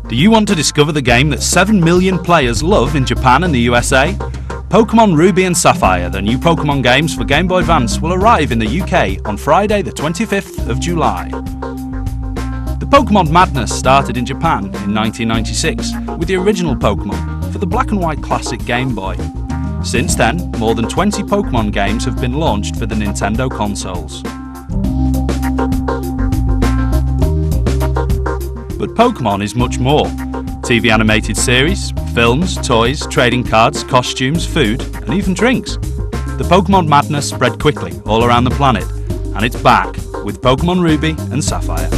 Do you want to discover the game that 7 million players love in Japan and the USA? Pokémon Ruby and Sapphire, the new Pokémon games for Game Boy Advance, will arrive in the UK on Friday the 25th of July. The Pokémon madness started in Japan in 1996 with the original Pokémon for the black and white classic Game Boy. Since then, more than 20 Pokémon games have been launched for the Nintendo consoles. But Pokémon is much more. TV animated series, films, toys, trading cards, costumes, food, and even drinks. The Pokémon madness spread quickly all around the planet, and it's back with Pokémon Ruby and Sapphire.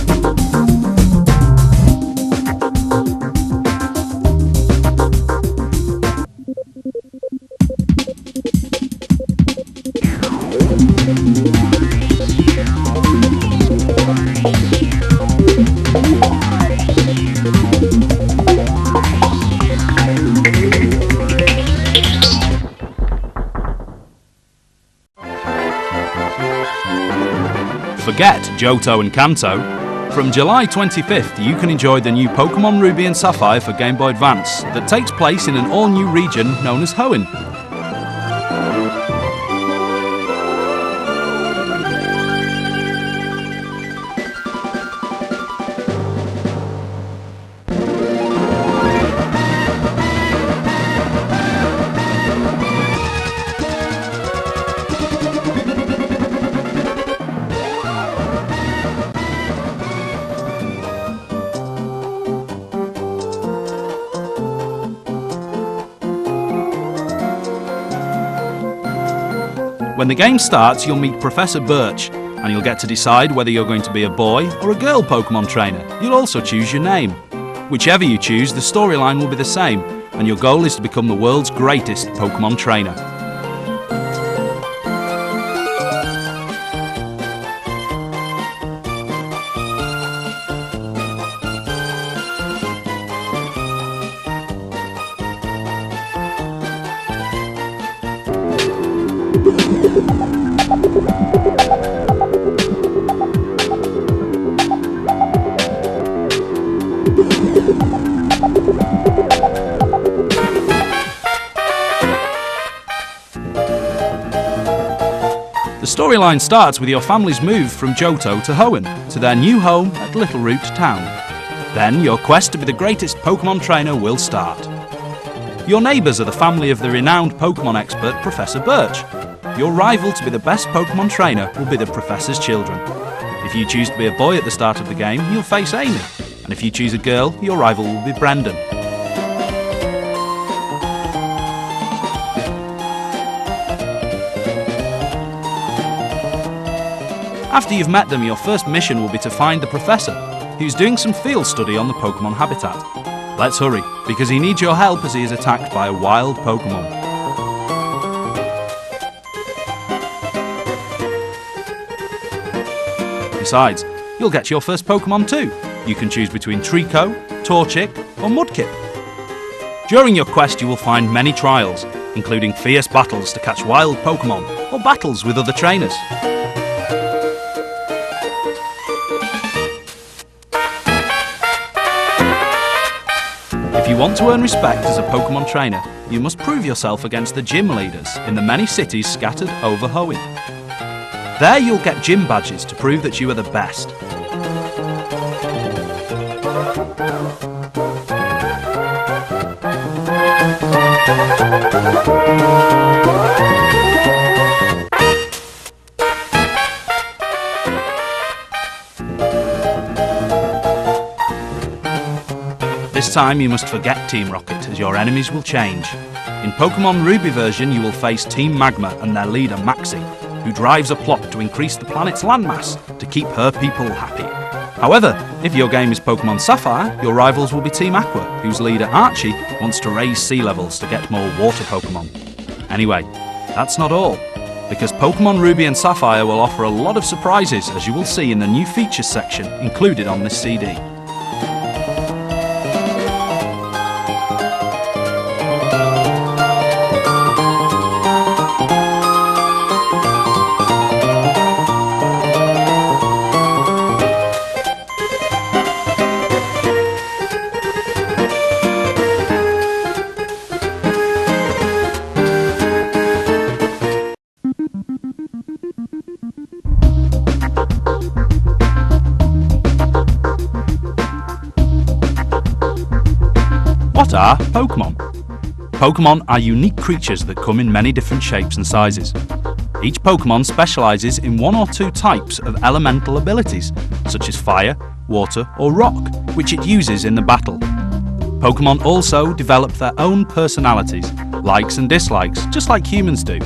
Forget Johto and Kanto. From July 25th, you can enjoy the new Pokémon Ruby and Sapphire for Game Boy Advance that takes place in an all-new region known as Hoenn. When the game starts, you'll meet Professor Birch, and you'll get to decide whether you're going to be a boy or a girl Pokémon trainer. You'll also choose your name. Whichever you choose, the storyline will be the same, and your goal is to become the world's greatest Pokémon trainer. The storyline starts with your family's move from Johto to Hoenn, to their new home at Little Root Town. Then your quest to be the greatest Pokémon trainer will start. Your neighbours are the family of the renowned Pokémon expert Professor Birch. Your rival to be the best Pokémon trainer will be the Professor's children. If you choose to be a boy at the start of the game, you'll face Amy, and if you choose a girl, your rival will be Brendan. After you've met them, your first mission will be to find the Professor, who's doing some field study on the Pokémon habitat. Let's hurry, because he needs your help as he is attacked by a wild Pokémon. Besides, you'll get your first Pokémon too. You can choose between Trico, Torchic or Mudkip. During your quest you will find many trials, including fierce battles to catch wild Pokémon or battles with other trainers. If you want to earn respect as a Pokémon trainer, you must prove yourself against the gym leaders in the many cities scattered over Hoenn. There you'll get gym badges to prove that you are the best. This time you must forget Team Rocket, as your enemies will change. In Pokémon Ruby version you will face Team Magma and their leader Maxie, who drives a plot to increase the planet's landmass to keep her people happy. However, if your game is Pokémon Sapphire, your rivals will be Team Aqua, whose leader Archie wants to raise sea levels to get more water Pokémon. Anyway, that's not all, because Pokémon Ruby and Sapphire will offer a lot of surprises, as you will see in the new features section included on this CD. What are Pokémon? Pokémon are unique creatures that come in many different shapes and sizes. Each Pokémon specialises in one or two types of elemental abilities, such as fire, water or rock, which it uses in the battle. Pokémon also develop their own personalities, likes and dislikes, just like humans do.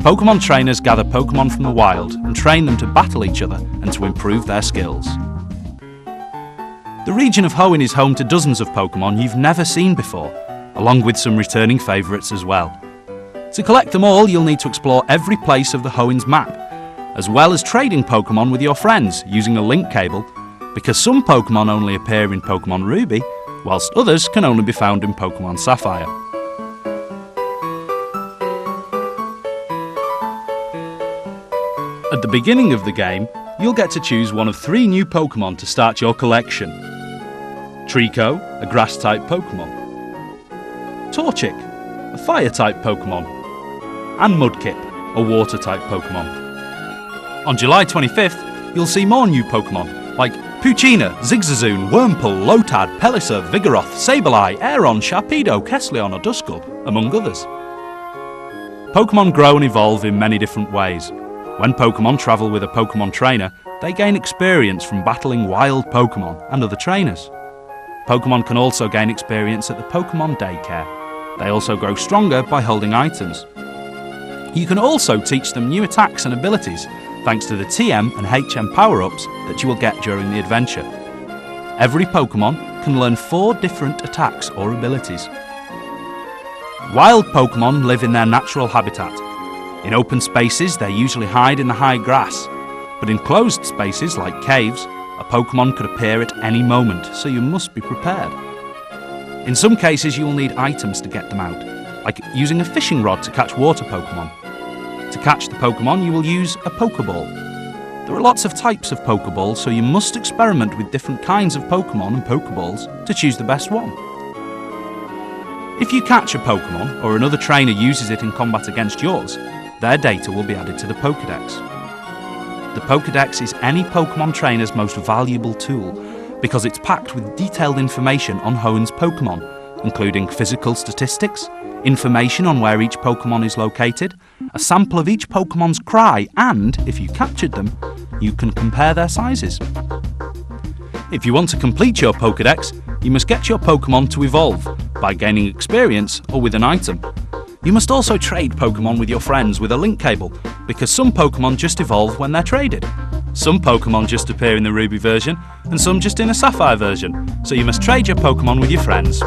Pokémon trainers gather Pokémon from the wild and train them to battle each other and to improve their skills. The region of Hoenn is home to dozens of Pokémon you've never seen before, along with some returning favourites as well. To collect them all, you'll need to explore every place of the Hoenn's map, as well as trading Pokémon with your friends using a link cable, because some Pokémon only appear in Pokémon Ruby, whilst others can only be found in Pokémon Sapphire. At the beginning of the game, you'll get to choose one of 3 new Pokémon to start your collection. Treecko, a grass-type Pokémon. Torchic, a fire-type Pokémon. And Mudkip, a water-type Pokémon. On July 25th, you'll see more new Pokémon, like Poochyena, Zigzazoon, Wurmple, Lotad, Pelissar, Vigoroth, Sableye, Aeron, Sharpedo, Kessleon or Duskull, among others. Pokémon grow and evolve in many different ways. When Pokémon travel with a Pokémon trainer, they gain experience from battling wild Pokémon and other trainers. Pokémon can also gain experience at the Pokémon daycare. They also grow stronger by holding items. You can also teach them new attacks and abilities, thanks to the TM and HM power-ups that you will get during the adventure. Every Pokémon can learn 4 different attacks or abilities. Wild Pokémon live in their natural habitat. In open spaces, they usually hide in the high grass, but in closed spaces like caves, a Pokémon could appear at any moment, so you must be prepared. In some cases, you will need items to get them out, like using a fishing rod to catch water Pokémon. To catch the Pokémon, you will use a Pokéball. There are lots of types of Pokéballs, so you must experiment with different kinds of Pokémon and Pokéballs to choose the best one. If you catch a Pokémon, or another trainer uses it in combat against yours, their data will be added to the Pokédex. The Pokédex is any Pokémon trainer's most valuable tool, because it's packed with detailed information on Hoenn's Pokémon, including physical statistics, information on where each Pokémon is located, a sample of each Pokémon's cry, and, if you captured them, you can compare their sizes. If you want to complete your Pokédex, you must get your Pokémon to evolve, by gaining experience or with an item. You must also trade Pokémon with your friends with a link cable, because some Pokémon just evolve when they're traded. Some Pokémon just appear in the Ruby version, and some just in a Sapphire version, so you must trade your Pokémon with your friends.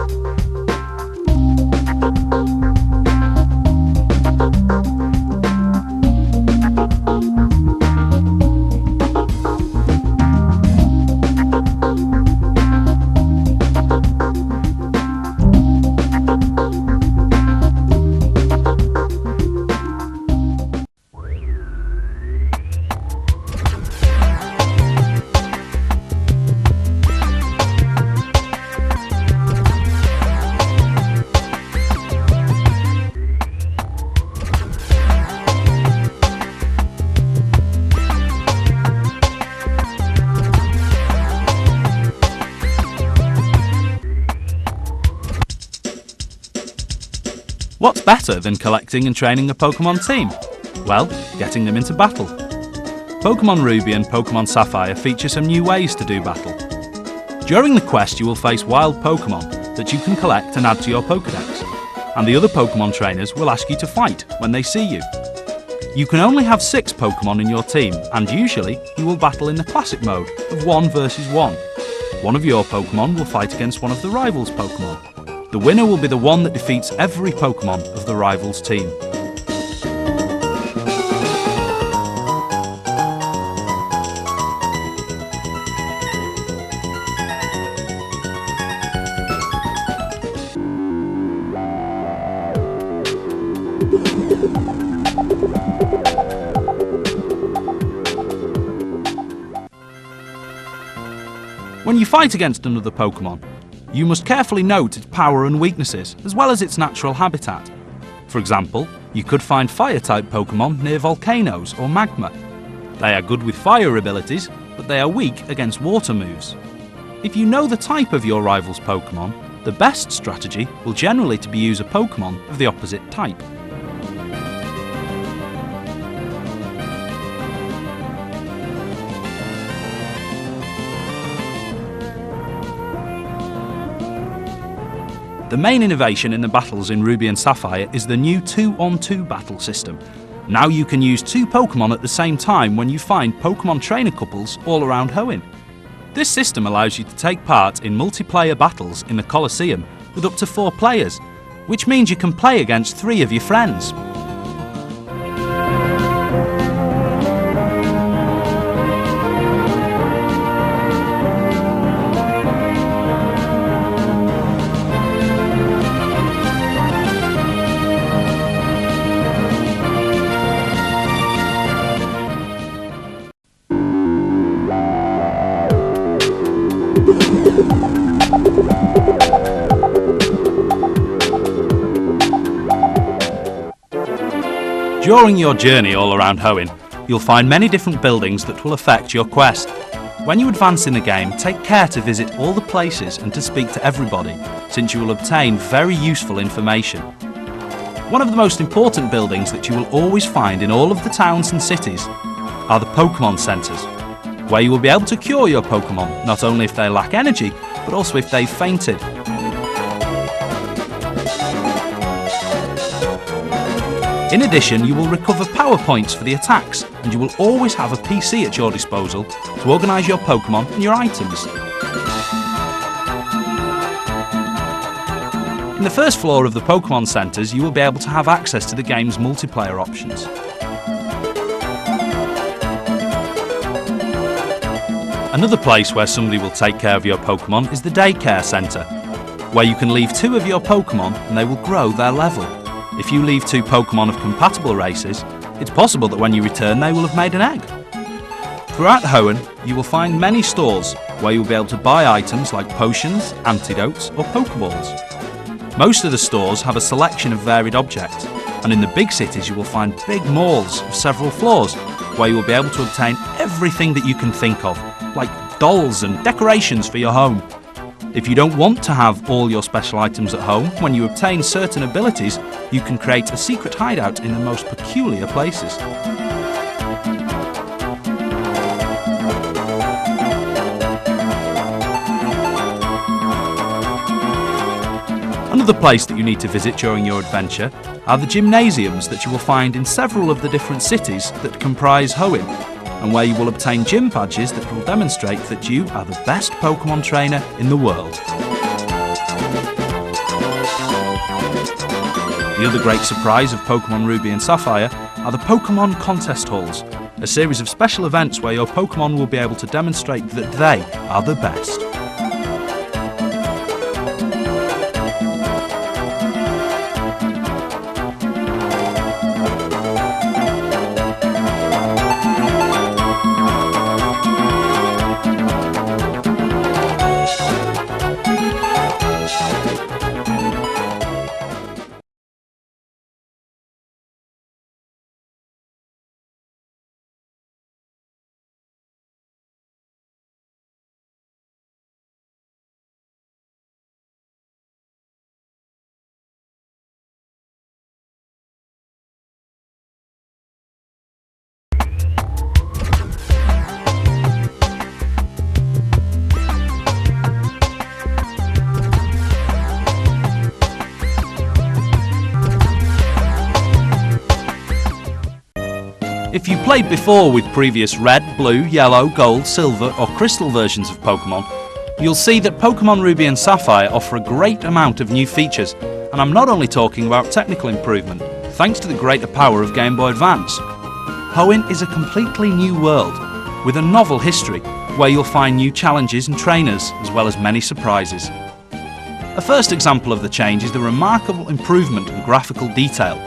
What's better than collecting and training a Pokémon team? Well, getting them into battle. Pokémon Ruby and Pokémon Sapphire feature some new ways to do battle. During the quest you will face wild Pokémon that you can collect and add to your Pokédex, and the other Pokémon trainers will ask you to fight when they see you. You can only have 6 Pokémon in your team, and usually you will battle in the classic mode of 1 versus 1. One of your Pokémon will fight against one of the rival's Pokémon. The winner will be the one that defeats every Pokémon of the rival's team. When you fight against another Pokémon, you must carefully note its power and weaknesses, as well as its natural habitat. For example, you could find Fire-type Pokémon near volcanoes or magma. They are good with fire abilities, but they are weak against water moves. If you know the type of your rival's Pokémon, the best strategy will generally be to use a Pokémon of the opposite type. The main innovation in the battles in Ruby and Sapphire is the new 2-on-2 battle system. Now you can use 2 Pokémon at the same time when you find Pokémon trainer couples all around Hoenn. This system allows you to take part in multiplayer battles in the Colosseum with up to 4 players, which means you can play against 3 of your friends. During your journey all around Hoenn, you'll find many different buildings that will affect your quest. When you advance in the game, take care to visit all the places and to speak to everybody, since you will obtain very useful information. One of the most important buildings that you will always find in all of the towns and cities are the Pokémon Centres, where you will be able to cure your Pokémon, not only if they lack energy, but also if they've fainted. In addition, you will recover power points for the attacks, and you will always have a PC at your disposal to organise your Pokémon and your items. In the first floor of the Pokémon Centres, you will be able to have access to the game's multiplayer options. Another place where somebody will take care of your Pokémon is the Daycare Centre, where you can leave 2 of your Pokémon and they will grow their level. If you leave 2 Pokémon of compatible races, it's possible that when you return they will have made an egg. Throughout Hoenn, you will find many stores where you will be able to buy items like potions, antidotes or Pokeballs. Most of the stores have a selection of varied objects, and in the big cities you will find big malls of several floors where you will be able to obtain everything that you can think of, like dolls and decorations for your home. If you don't want to have all your special items at home, when you obtain certain abilities, you can create a secret hideout in the most peculiar places. Another place that you need to visit during your adventure are the gymnasiums that you will find in several of the different cities that comprise Hoenn, and where you will obtain gym badges that will demonstrate that you are the best Pokémon trainer in the world. The other great surprise of Pokémon Ruby and Sapphire are the Pokémon Contest Halls, a series of special events where your Pokémon will be able to demonstrate that they are the best. If you played before with previous red, blue, yellow, gold, silver or crystal versions of Pokémon, you'll see that Pokémon Ruby and Sapphire offer a great amount of new features, and I'm not only talking about technical improvement, thanks to the greater power of Game Boy Advance. Hoenn is a completely new world, with a novel history, where you'll find new challenges and trainers, as well as many surprises. A first example of the change is the remarkable improvement in graphical detail.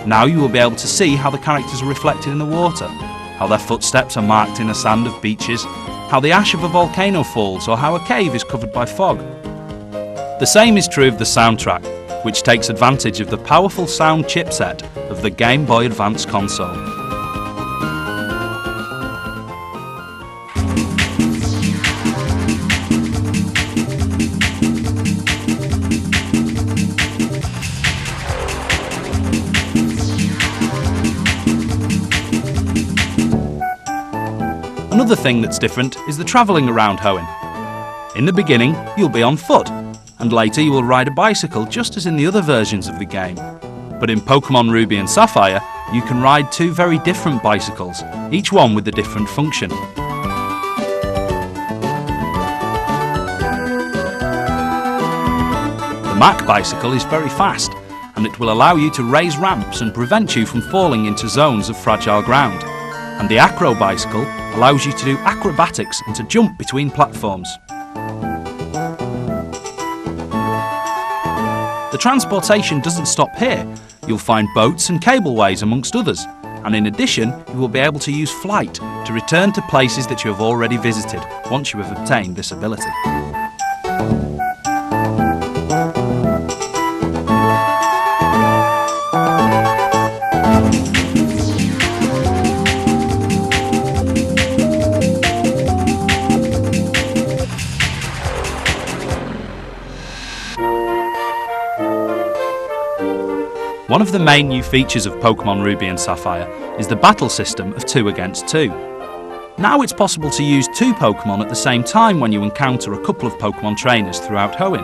Now you will be able to see how the characters are reflected in the water, how their footsteps are marked in the sand of beaches, how the ash of a volcano falls, or how a cave is covered by fog. The same is true of the soundtrack, which takes advantage of the powerful sound chipset of the Game Boy Advance console. Another thing that's different is the travelling around Hoenn. In the beginning, you'll be on foot, and later you will ride a bicycle just as in the other versions of the game. But in Pokémon Ruby and Sapphire, you can ride two very different bicycles, each one with a different function. The Mac bicycle is very fast, and it will allow you to raise ramps and prevent you from falling into zones of fragile ground. And the Acro bicycle allows you to do acrobatics and to jump between platforms. The transportation doesn't stop here. You'll find boats and cableways amongst others, and in addition you will be able to use flight to return to places that you have already visited once you have obtained this ability. One of the main new features of Pokémon Ruby and Sapphire is the battle system of 2 against 2. Now it's possible to use 2 Pokémon at the same time when you encounter a couple of Pokémon trainers throughout Hoenn.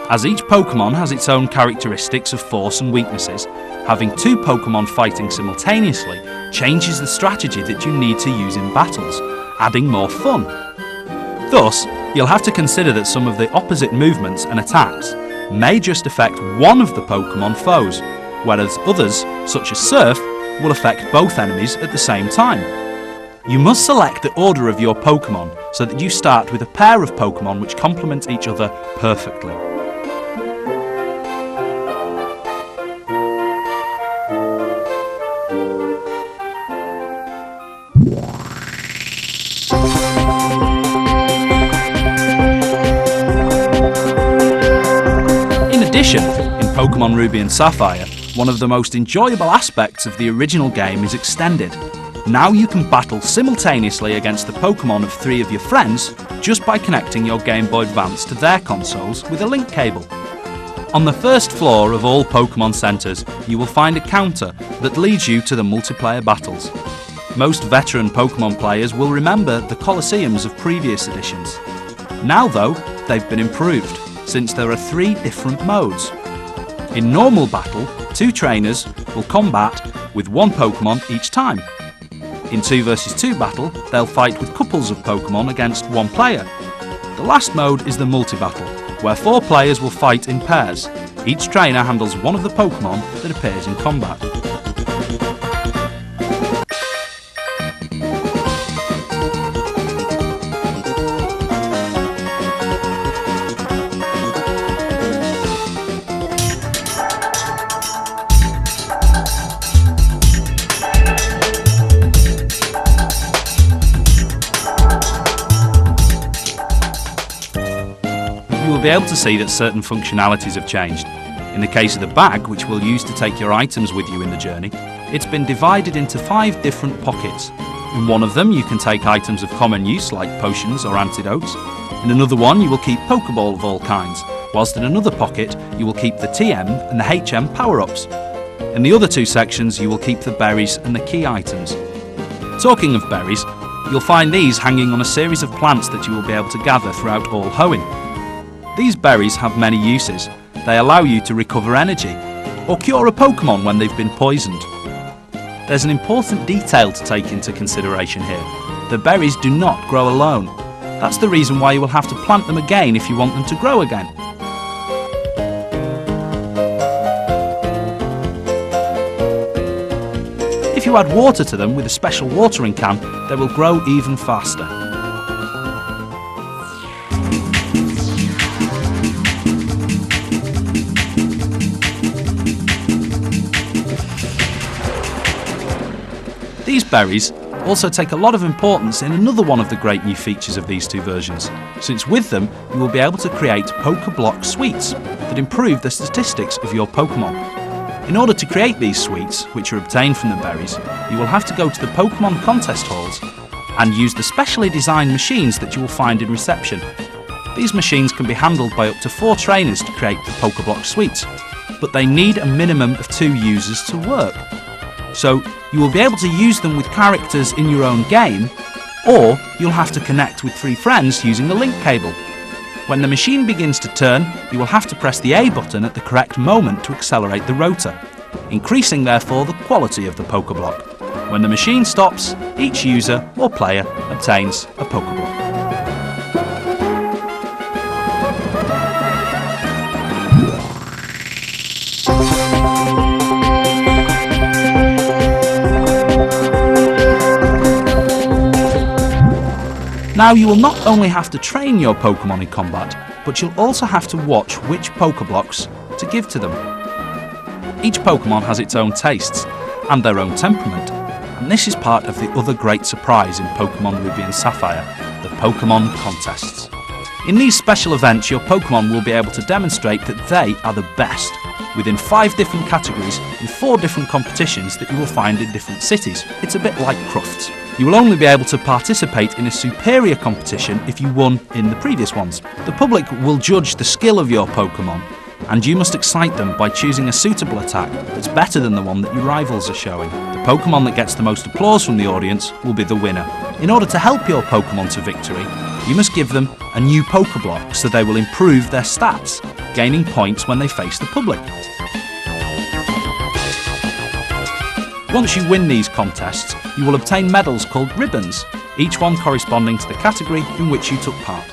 As each Pokémon has its own characteristics of force and weaknesses, having 2 Pokémon fighting simultaneously changes the strategy that you need to use in battles, adding more fun. Thus, you'll have to consider that some of the opposite movements and attacks may just affect one of the Pokémon foes, whereas others, such as Surf, will affect both enemies at the same time. You must select the order of your Pokémon so that you start with a pair of Pokémon which complement each other perfectly. In addition, in Pokémon Ruby and Sapphire, one of the most enjoyable aspects of the original game is extended. Now you can battle simultaneously against the Pokémon of 3 of your friends just by connecting your Game Boy Advance to their consoles with a link cable. On the first floor of all Pokémon Centres, you will find a counter that leads you to the multiplayer battles. Most veteran Pokémon players will remember the Colosseums of previous editions. Now though, they've been improved, since there are 3 different modes. In normal battle, 2 trainers will combat with 1 Pokémon each time. In 2 vs 2 battle, they'll fight with couples of Pokémon against 1 player. The last mode is the multi-battle, where 4 players will fight in pairs. Each trainer handles one of the Pokémon that appears in combat. You will be able to see that certain functionalities have changed. In the case of the bag, which we'll use to take your items with you in the journey, it's been divided into 5 different pockets. In one of them you can take items of common use like potions or antidotes. In another one you will keep Pokeball of all kinds, whilst in another pocket you will keep the TM and the HM power-ups. In the other 2 sections you will keep the berries and the key items. Talking of berries, you'll find these hanging on a series of plants that you will be able to gather throughout all Hoenn. These berries have many uses. They allow you to recover energy, or cure a Pokémon when they've been poisoned. There's an important detail to take into consideration here. The berries do not grow alone. That's the reason why you will have to plant them again if you want them to grow again. If you add water to them with a special watering can, they will grow even faster. These berries also take a lot of importance in another one of the great new features of these two versions, since with them you will be able to create Pokéblock sweets that improve the statistics of your Pokémon. In order to create these sweets, which are obtained from the berries, you will have to go to the Pokémon contest halls and use the specially designed machines that you will find in reception. These machines can be handled by up to 4 trainers to create the Pokéblock sweets, but they need a minimum of 2 users to work. So you will be able to use them with characters in your own game, or you'll have to connect with 3 friends using a link cable. When the machine begins to turn, you will have to press the A button at the correct moment to accelerate the rotor, increasing therefore the quality of the Pokéblock. When the machine stops, each user or player obtains a Pokéblock. Now you will not only have to train your Pokémon in combat, but you'll also have to watch which Pokéblocks to give to them. Each Pokémon has its own tastes and their own temperament, and this is part of the other great surprise in Pokémon Ruby and Sapphire, the Pokémon contests. In these special events, your Pokémon will be able to demonstrate that they are the best, within 5 different categories in 4 different competitions that you will find in different cities. It's a bit like Crufts. You will only be able to participate in a superior competition if you won in the previous ones. The public will judge the skill of your Pokémon, and you must excite them by choosing a suitable attack that's better than the one that your rivals are showing. The Pokémon that gets the most applause from the audience will be the winner. In order to help your Pokémon to victory, you must give them a new Pokéblock so they will improve their stats, gaining points when they face the public. Once you win these contests, you will obtain medals called ribbons, each one corresponding to the category in which you took part.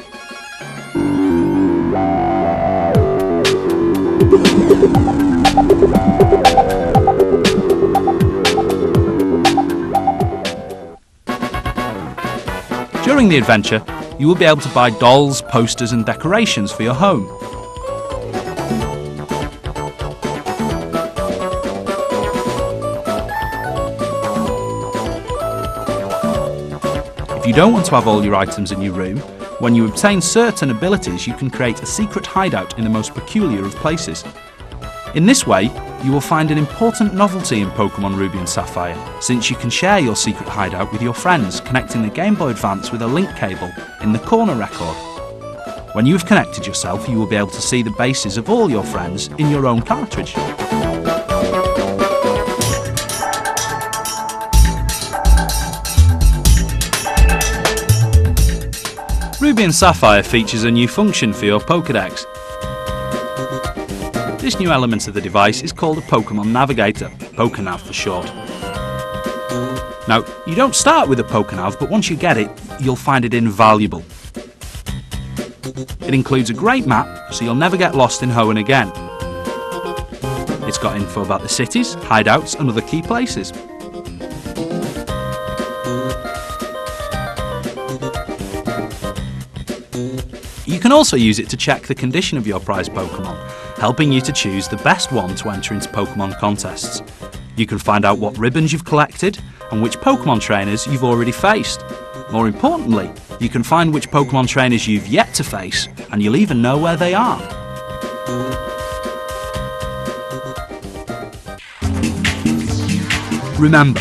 During the adventure, you will be able to buy dolls, posters and decorations for your home. If you don't want to have all your items in your room, when you obtain certain abilities you can create a secret hideout in the most peculiar of places. In this way, you will find an important novelty in Pokémon Ruby and Sapphire, since you can share your secret hideout with your friends, connecting the Game Boy Advance with a link cable in the corner record. When you have connected yourself, you will be able to see the bases of all your friends in your own cartridge. Ruby and Sapphire features a new function for your Pokédex. This new element of the device is called a Pokémon Navigator, Pokénav for short. Now, you don't start with a Pokénav, but once you get it, you'll find it invaluable. It includes a great map, so you'll never get lost in Hoenn again. It's got info about the cities, hideouts and other key places. You can also use it to check the condition of your prized Pokémon, helping you to choose the best one to enter into Pokémon contests. You can find out what ribbons you've collected and which Pokémon trainers you've already faced. More importantly, you can find which Pokémon trainers you've yet to face, and you'll even know where they are. Remember,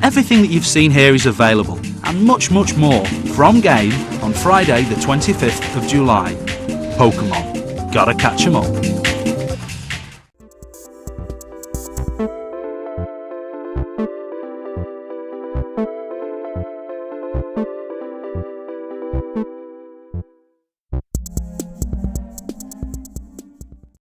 everything that you've seen here is available, and much more, from game on Friday the 25th of July. Pokémon, gotta catch 'em all.